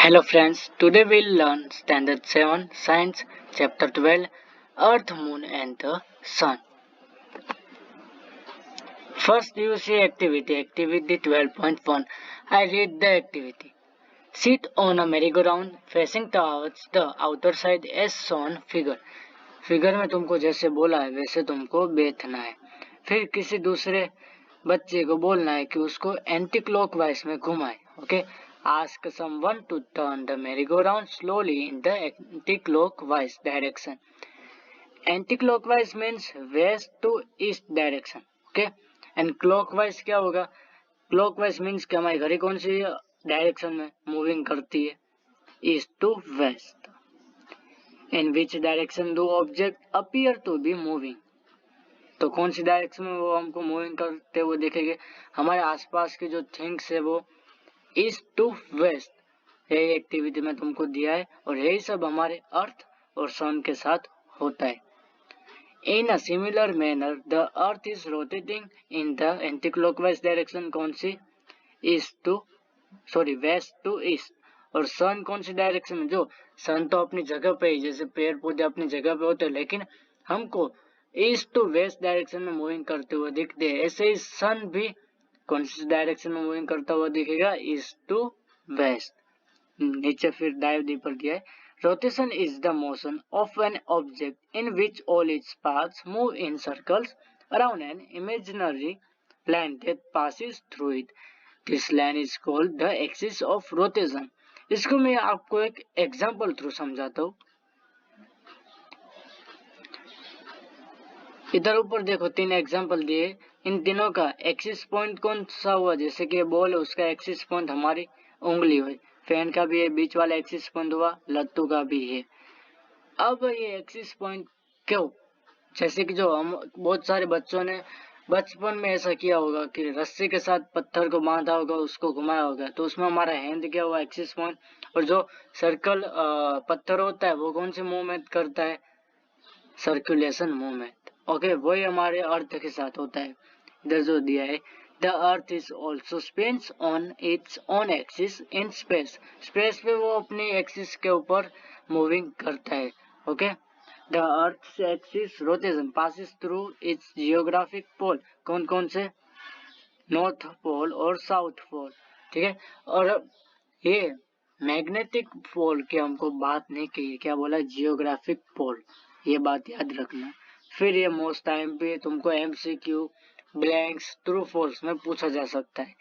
Hello friends, today we'll learn Standard 7 Science Chapter 12 Earth, Moon and the Sun. First you see activity 12.1. I read the activity. Sit on a merry-go-round facing towards the outer side as shown figure. Figure में तुमको जैसे बोला है वैसे तुमको बैठना है। फिर किसी दूसरे बच्चे को बोलना है कि उसको एंटी क्लॉकवाइज में घुमाए। Okay, ask someone to turn the merry-go-round slowly in the anti-clockwise direction. Anti-clockwise means west to east direction. Okay, and clockwise क्या होगा? Clockwise means कि हमारी घड़ी कौन सी डायरेक्शन में मूविंग करती है? East to west. In which direction do object appear to be moving? तो कौन सी डायरेक्शन में वो हमको मूविंग करते हुए दिखेंगे? हमारे आसपास के जो थिंग्स है वो ईस्ट टू वेस्ट. यही एक्टिविटी में तुमको दिया है और यही सब हमारे अर्थ और सन के साथ होता है. In a similar manner the earth is rotating in the anti clockwise direction. कौन सी? Waste to east. और सन कौन सी डायरेक्शन में? जो सन तो अपनी जगह पे ही, जैसे पेड़ पौधे अपनी जगह पे होते हैं, लेकिन हमको ईस्ट टू वेस्ट डायरेक्शन में मूविंग करते हुए दिखते हैं. ऐसे ही सन भी कौन सी डायरेक्शन में मूविंग करता हुआ दिखेगा? East to west. नीचे फिर डाइव डीपर दिया है. Rotation is the motion of an object in which all its parts move in circles around an imaginary line that passes through it. This line is called the axis of rotation. इसको मैं आपको एक example through समझाता हूँ. इधर ऊपर देखो 3 example दिए. इन तीनों का एक्सिस पॉइंट कौन सा हुआ? जैसे कि बॉल है, उसका एक्सिस पॉइंट हमारी उंगली हुई. फैन का भी है, बीच वाला एक्सिस पॉइंट हुआ, लत्तू का भी है. अब ये एक्सिस पॉइंट क्यों? जैसे कि जो हम बहुत सारे बच्चों ने बचपन में ऐसा किया होगा कि रस्सी के साथ पत्थर को बांधा होगा, उसको घुमाया होगा, तो उसमें हमारा हैंड क्या हुआ? Axis point. और जो सर्कल पत्थर होता है वो कौन सी मूवमेंट करता है? Circulation movement. ओके, वही हमारे अर्थ के साथ होता है. इधर जो दिया है, the earth is also spins on its own axis in space. Space पे वो अपनी एक्सिस के ऊपर मूविंग करता है. Okay, the earth axis rotation passes through its geographic pole. कौन कौन से? नॉर्थ पोल और साउथ पोल. ठीक है, और ये मैग्नेटिक पोल की हमको बात नहीं की, क्या बोला? जियोग्राफिक पोल. ये बात याद रखना. फिर ये मोस्ट टाइम पे तुमको एमसीक्यू ब्लैंक्स ट्रू फॉल्स में पूछा जा सकता है.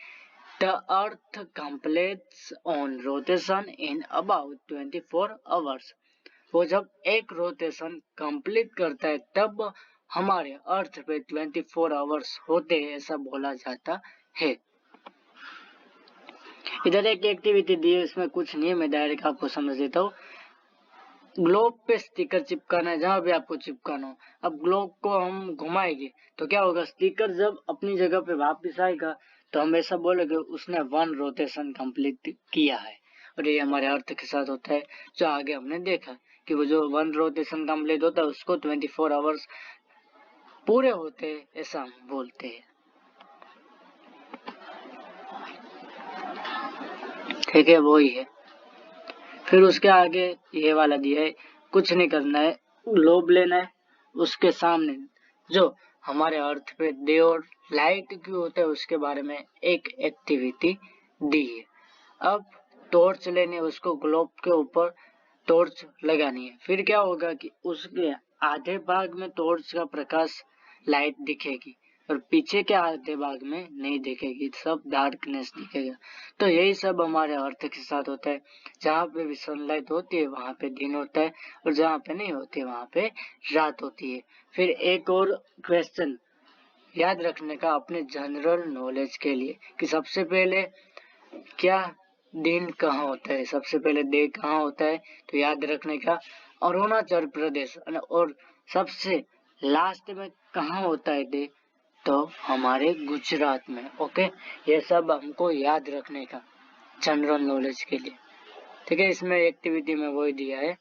The earth completes on rotation in about 24 hours. वो जब एक रोटेशन कंप्लीट करता है तब हमारे अर्थ पे 24 आवर्स होते हैं, ऐसा बोला जाता है. इधर एक एक्टिविटी दी है, इसमें कुछ नहीं है, मैं डायरेक्ट आपको समझ देता हूँ. ग्लोब पे स्टिकर चिपकाना है, जहां भी आपको चिपकाना हो. अब ग्लोब को हम घुमाएंगे तो क्या होगा? स्टिकर जब अपनी जगह पे वापस आएगा तो हम ऐसा बोलेंगे उसने 1 रोटेशन कंप्लीट किया है. और ये हमारे अर्थ के साथ होता है, जो आगे हमने देखा कि वो जो 1 रोटेशन कंप्लीट होता है उसको 24 आवर्स पूरे होते हैं, ऐसा हम बोलते हैं. ठीक है, वो ही है. फिर उसके आगे ये वाला दिया है, कुछ नहीं करना है, ग्लोब लेना है, उसके सामने जो हमारे अर्थ पे डे और लाइट क्यों होता है उसके बारे में एक एक्टिविटी दी है. अब टॉर्च लेने, उसको ग्लोब के ऊपर टॉर्च लगानी है. फिर क्या होगा कि उसके आधे भाग में टॉर्च का प्रकाश लाइट दिखेगी और पीछे के आधे भाग में नहीं दिखेगी, सब डार्कनेस दिखेगा. तो यही सब हमारे अर्थ के साथ होता है. जहाँ पे भी सनलाइट होती है वहां पे दिन होता है और जहाँ पे नहीं होती वहां पे रात होती है. फिर एक और क्वेश्चन याद रखने का अपने जनरल नॉलेज के लिए कि सबसे पहले क्या दिन कहाँ होता है? सबसे पहले डे कहाँ होता है? तो याद रखने का अरुणाचल प्रदेश. और सबसे लास्ट में कहाँ होता है डे? तो हमारे गुजरात में. ओके, ये सब हमको याद रखने का जनरल नॉलेज के लिए. ठीक है, इसमें एक्टिविटी में वही दिया है.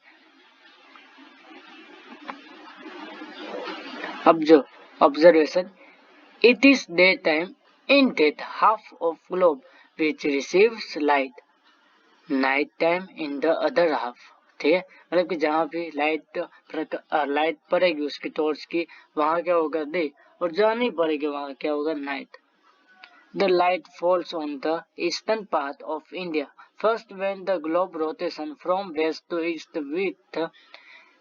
अब जो observation, it is day time in that half of globe which receives light night time in the other half, ठीक है, मतलब कि जहाँ भी लाइट पड़ेगी उसकी टॉर्च की, वहाँ क्या होगा डे, और जहाँ नहीं पड़ेगी वहाँ क्या होगा night. The light falls on the eastern part of India first when the globe rotation from west to east with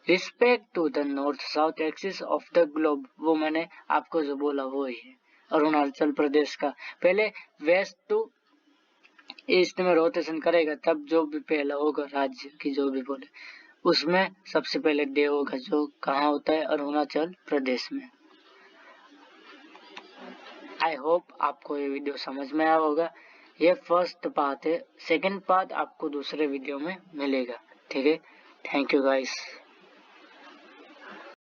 respect to the north-south axis of the globe। वो मैंने आपको जो बोला वो ही है अरुणाचल प्रदेश का। पहले वेस्ट टू ईस्ट में रोटेशन करेगा, तब जो भी पहला होगा राज्य की जो भी बोले उसमें सबसे पहले डे होगा, जो कहाँ होता है अरुणाचल प्रदेश में। आई होप आपको ये वीडियो समझ में आया होगा। ये फर्स्ट पार्ट है, सेकंड पार्ट आपको दूसरे वीडियो में मिलेगा, ठीक है। Thank you guys.